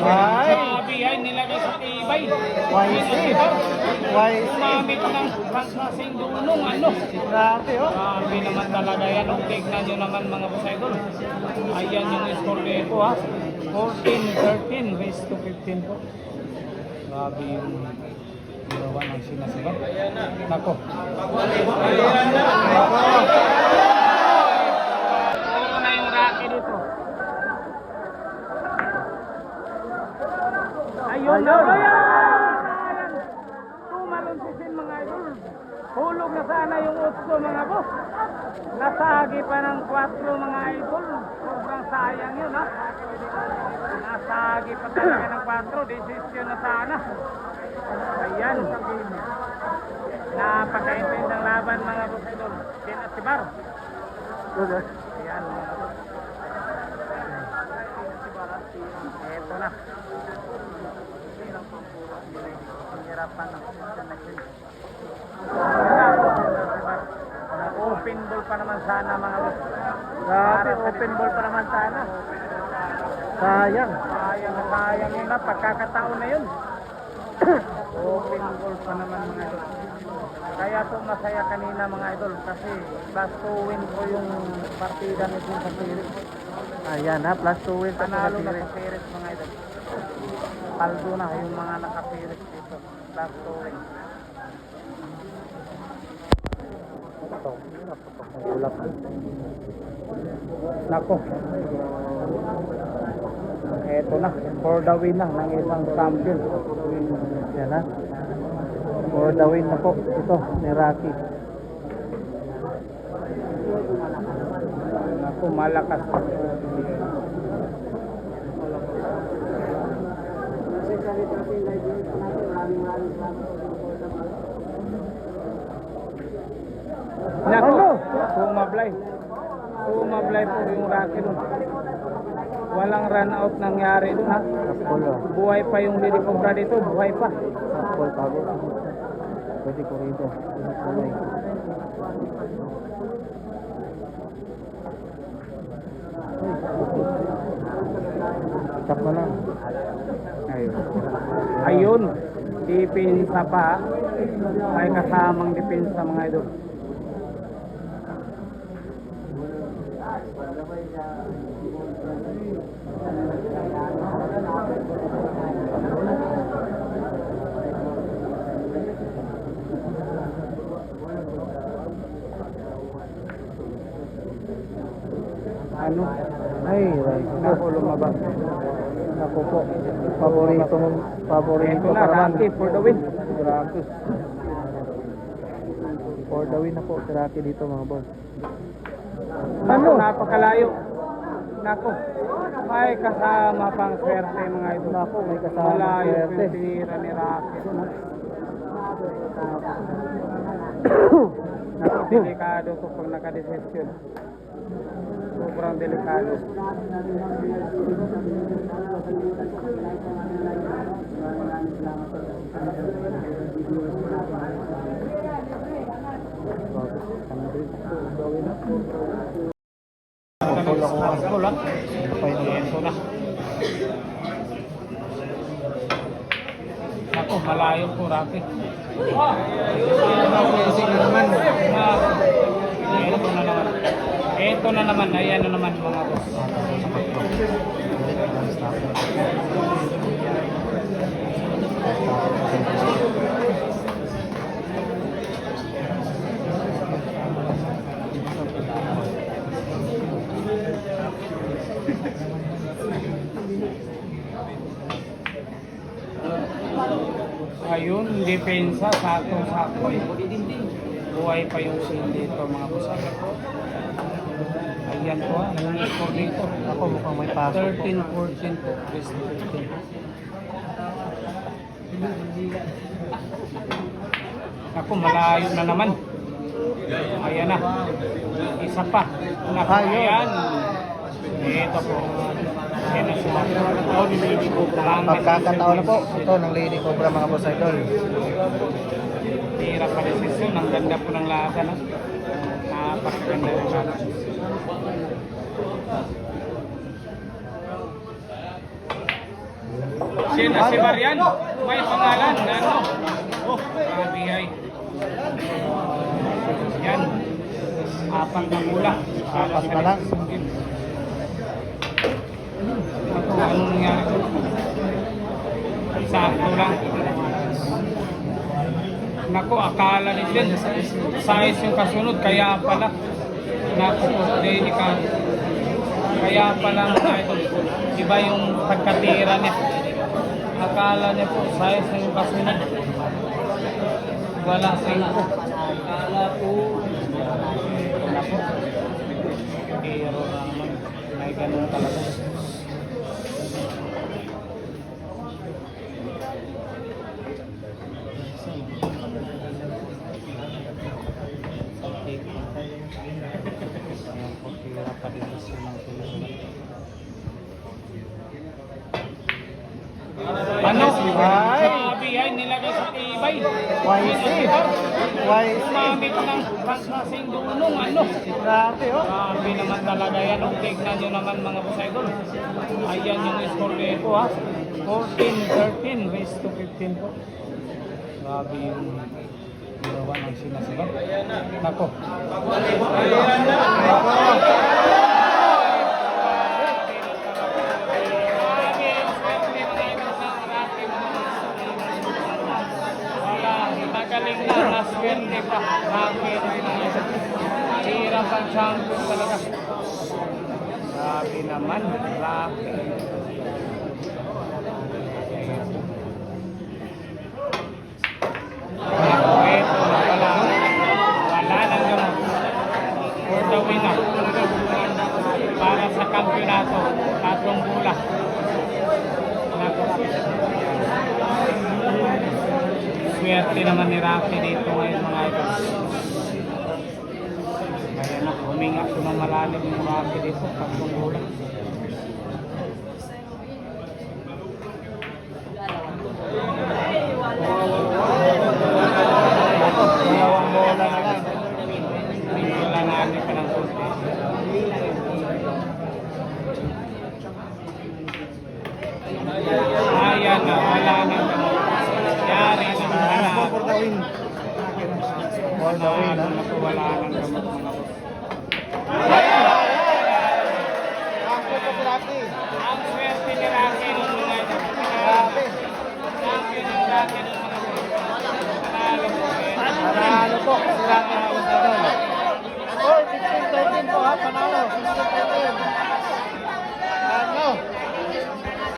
Sabi ay nilagay sa tibay. Gumamit ng kasing dunong ano. Grabe oh. Grabe naman talaga yan. Tignan nyo naman mga boss idol. Ayan yung score nito ha. 14-13 race to 15 po. Grabe yung ginawa ng sinasigaw. Nako. Puro na yung Rocky dito. Ayun na. Ayan. Tumalunsisin mga idol. Hulog na sana yung 8 mga boss. Nasagi pa ng 4 mga idol. Sobrang sayang yun ha. Nasagi pa talaga ng 4. Desisyon na sana. Ayan. Napakaintend ng laban mga boss idol. Ken at si Bar. Ayan mga boss. Eto na. Hirapan ng open ball pa naman sana mga boss. Grabe, open ball pa naman sana. Sayang. Sayang yun na. Pagkakataon na yun. Open ball pa naman mga idol. Kaya ito masaya kanina mga idol. Kasi plus 2 win ko yung partida nito sa series. Ayan ha, plus 2 win. Panalo na sa series mga idol. Paldo na yung mga nakapirit dito. Plus 2 win. Ulap. Nako. Eto na. For the win na ng isang champion. Yan ha. For the win na po. Ito, ni Rocky. Nako, malakas. Nako, sumablay po yung Rocky nun. Walang run out nangyari dun ha. Buhay pa yung Lady Cobra dito, buhay pa. Apol pago. Pwede ko rito. Tap na lang. Ayun, depensa pa. May kasamang depensa mga idol. Ano? Ay, right. Nako, lumabas. Ako po. Paborito Ito na, pa naman. Rocky for the win. Grabe. For the win na po si Rocky dito mga boss. Ano? Napakalayo. Nako. May kasama pang swerte mga idol. Nako, may kasama Malayo swerte. yung tinira ni Rocky. Nako, delikado to pag nakadesisyon. Sobrang delikado. Ako, malayo po Rocky. Ito na naman, ayan na naman mga boss. Ayun, depensa, sakto-sakto. Buhay pa yung scene dito mga boss. Ayan po ha, yung score dito. Ako mukhang may pasok po. 13-14 po. 15. Ako, malayo na naman. Ayan na. Isa pa. Naku, ayan. Ito po. Ayan na sila. Pagkakataon na po. Ito ng Lady Cobra mga boss idol. Hirap pa desisyon. Ang ganda po ng laban. Napakaganda ng laban. Si Marian, may pangalan na ano? Oh, grabe ay. Yan. Apat na mula. Apat na lang. Anong nangyari ko? Sakto lang. Naku, akala ni Jen, size yung kasunod, kaya pala. Naku, delikado. Kaya pala mga idol, iba yung pagkatira niya. Akala niya po, size na yung kasunod. Wala sa ito. Akala po. Naku, pero naman, may ganun talaga. Ano? Sabi ay nilagay sa tibay. YC. YC. Umamit ng kasing dunong ano. Grabe, oh. Sabi naman talaga yan. Tignan nyo naman mga bosaydol. Ayan yung score nito ha. 14-13 raised to 15 po. Grabe yung ginawa ng sinasigaw. Nako. Magaling na, naswerte pa. Bakit? Hirap ang champion talaga. Grabe naman, grabe. Ito na pala. Wala nang gamot. For the winner. Para sa kampyonato. 3 bola. Swerte naman ni Rocky dito ngayon mga idol. Kaya na, huminga ko ng malalim yung Rocky dito. 3 bola. Dalawang bola na lang. Wala na ano pa ng konti. Ayan na, wala na. Yari na. Go for the win. For the win, ha? Wala nang gamot mga boss. Angko po si Rocky. Ang swerte ni Rocky nung mga ito. Grabe. Champion ng Rocky nung mga boss. Panalo po eh. Panalo po si Rocky. Oh, 15-13 po, ha? Panalo. 15-13.